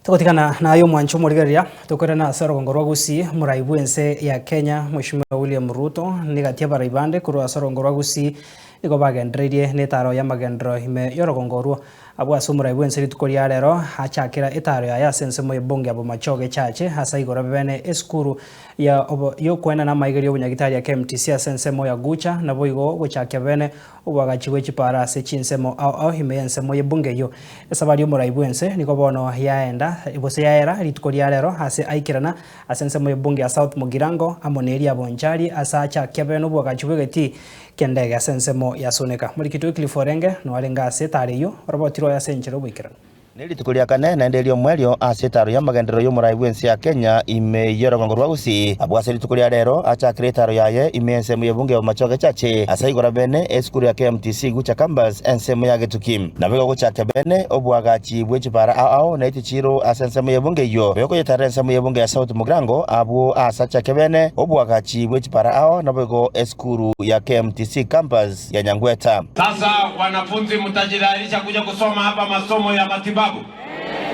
Tukotikana na ayo mwancho murigeria tukore na asaro ngorwa gusi muraibu ense ya Kenya Mheshimiwa William Ruto nigatia baraibande kuru asaro ngorwa gusi iko bagendrerie netaro ya magendro ime yorogongorwa abo asumuraibu ense ritukoria rero achakira etaro ya sense mo bonge abo machoge chache hasa igora bene eskuru ya yo kwena na maigerio bunyagitari ya KMTC sense mo ya gucha na boigo guchakia bene ubagachiwe chipara se chinsemo au himense mo bonge yo esabari muraibu ense niko bono yaenda ibose yaera ritukoria rero hase aikirana asense mo bonge ya South Mugirango amoneri abonchari asacha kebeno ubagachiwe geti kendega sense mo ya soneka mulikitu Cliforenge no alenga setare yo robotiro ya senchero bwikirana Nilitukulia kane na ndelio mwelio asetaro ya magendero yo muraibu ense ya Kenya ime yorogongorwa gusi abwase litukulia rero achakire etaro yaye ime ensemo yebunge machoge chache asaigora bene eskuru ya KMTC gucha campus ensemo ya Getukim na bego guchake bene obwagachi bwechipara ao na itichiro asensemo yebunge yo bego yetare ensemo yebunge ya South Mugirango abo asachake bene obwagachi bwechipara ao na bego eskuru ya KMTC campus ya Nyangweta. Sasa wanafunzi mtajitayarisha kuja kusoma hapa masomo ya matibabu,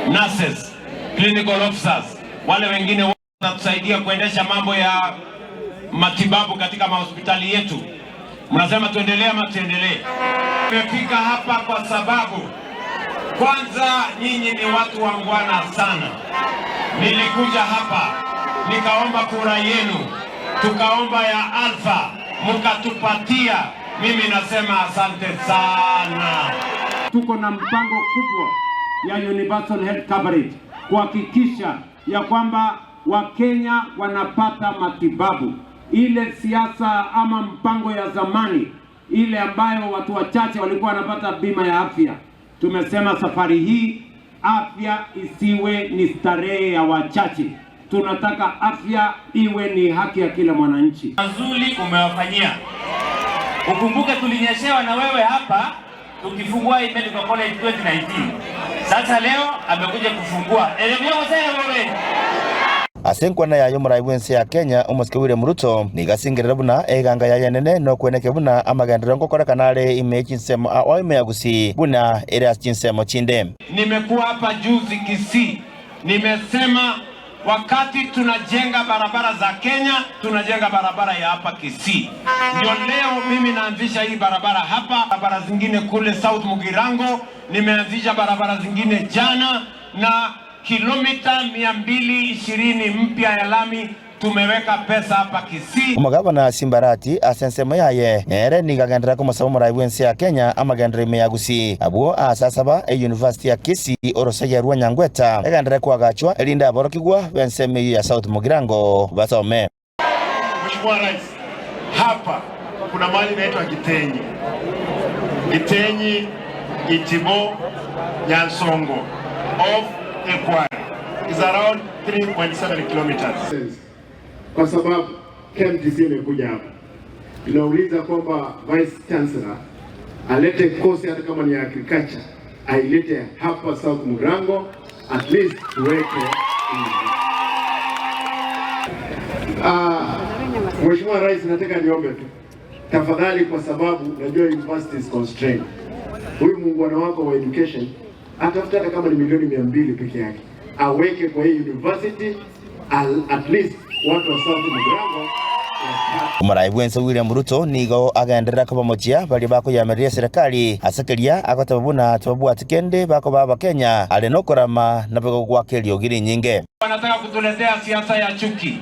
nurses, clinical officers, wale wengine wanatusaidia kuendesha mambo ya matibabu katika mahospitali yetu. Mnasema tuendelee ama tuendelee? Nimefika hapa kwa sababu kwanza nyinyi ni watu wangwana sana. Nilikuja hapa nikaomba kura yenu, tukaomba ya Alpha, mkatupatia. Mimi nasema asante sana. Tuko na mpango kubwa ya universal health coverage kuhakikisha ya kwamba Wakenya wanapata matibabu. Ile siasa ama mpango ya zamani ile ambayo watu wachache walikuwa wanapata bima ya afya, tumesema safari hii afya isiwe ni starehe ya wachache. Tunataka afya iwe ni haki ya kila mwananchi. Mazuri umewafanyia. Ukumbuke tulinyeshewa na wewe hapa tukifungua medical college 2019. Sasa leo amekuja kufungua. Asenkwa na yayo muraibu ense ya Kenya umuske William Ruto nigasingirira buna eganga ya yenene no kweneke buna amagendero ngokora kanale ime chinsemo ao ime yagusi buna ere chinsemo chinde. Nimekuwa hapa juzi Kisii. Nimesema wakati tunajenga barabara za Kenya, tunajenga barabara ya hapa Kisii. Ndio leo mimi naanzisha hii barabara hapa, barabara zingine kule South Mugirango, nimeanzisha barabara zingine jana na kilomita 220 mpya ya lami tumeweka pesa hapa Kisii. Umugabana Simbarati asensemo yaye ere nigagendera ko masomo muraibu ense ya Kenya amagendera ime yagusi abo asasaba University ya Kisii orosaya rwa Nyangweta egendera kwagachwa elinda aborokigwa benseme ya South Mugirango basome. Mheshimiwa Rais, hapa kuna mahali inaitwa Gitenyi Itibo Nyansongo of Ekwari is around 3.7 kilometers. Kwa sababu KMTC imekuja hapa, tunauliza kwamba Vice Chancellor alete kosi hata kama ni agriculture, ailete hapa South Mugirango, at least tuweke. Mheshimiwa Rais, nataka niombe tu tafadhali, kwa sababu najua university is constrained. Huyu muungano wako wa education atafuta hata kama ni milioni 200 peke yake, aweke kwa hii university at least watu wa South Mugirango. Muraibu ense William Ruto nigo agendera ko bamochia bali bako yameria serikali asakeria agotabuna tabu atikende bako baba Kenya ale nokorama na bego gwakelio giri nyinge. Wanataka kutuletea siasa ya chuki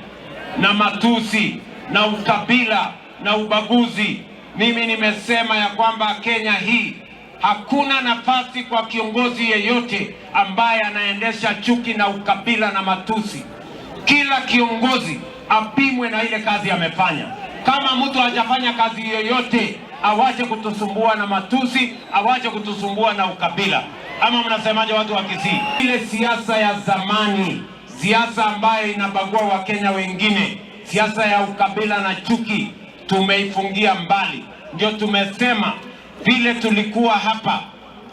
na matusi na ukabila na ubaguzi. Mimi nimesema ya kwamba Kenya hii hakuna nafasi kwa kiongozi yeyote ambaye anaendesha chuki na ukabila na matusi. Kila kiongozi apimwe na ile kazi amefanya. Kama mtu hajafanya kazi yoyote, awache kutusumbua na matusi, awache kutusumbua na ukabila. Ama mnasemaje watu wa Kisii? Ile siasa ya zamani, siasa ambayo inabagua Wakenya wengine, siasa ya ukabila na chuki tumeifungia mbali. Ndio tumesema vile tulikuwa hapa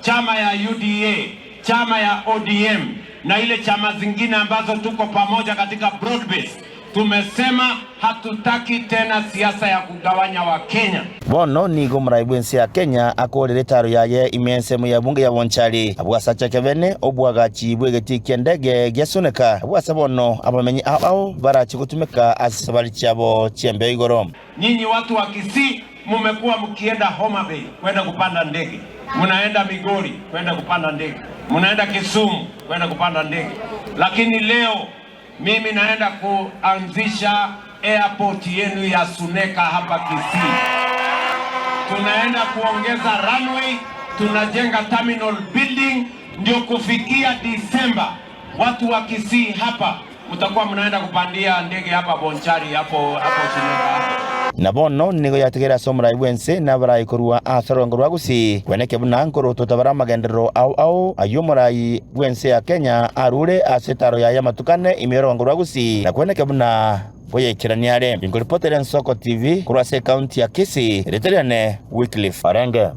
chama ya UDA, chama ya ODM na ile chama zingine ambazo tuko pamoja katika broad base, Tumesema hatutaki tena siasa ya kugawanya Wakenya. Bono nigo muraibu ensi ya Kenya akorere taro yaye imense mu yabunge ya Bonchari abwasa Kevene obwagachi bwegeti kendege gyasuneka abwasa bono abamenyi ao barachi kutumeka asabali chabo chembe igoro. Nyinyi watu wa Kisii mumekuwa mkienda Homa Bay kwenda kupanda ndege, munaenda Migori kwenda kupanda ndege, munaenda Kisumu kwenda kupanda ndege, lakini leo mimi naenda kuanzisha airport yenu ya Suneka hapa Kisii. Tunaenda kuongeza runway, tunajenga terminal building, ndio kufikia Disemba watu wa Kisii hapa mtakuwa mnaenda kupandia ndege hapa Bonchari hapo Suneka. Na bono nigo yategera somra iwense na barai kurua asarongo rwagusi kweneke bunankoro totabara magendero au ayumurai wense ya Kenya arure asetaro ya matukane imerongo rwagusi na kweneke buna boye kiraniare ingoripoteren Soko TV kurase county ya Kisii reteriane Wycliffe Arenge.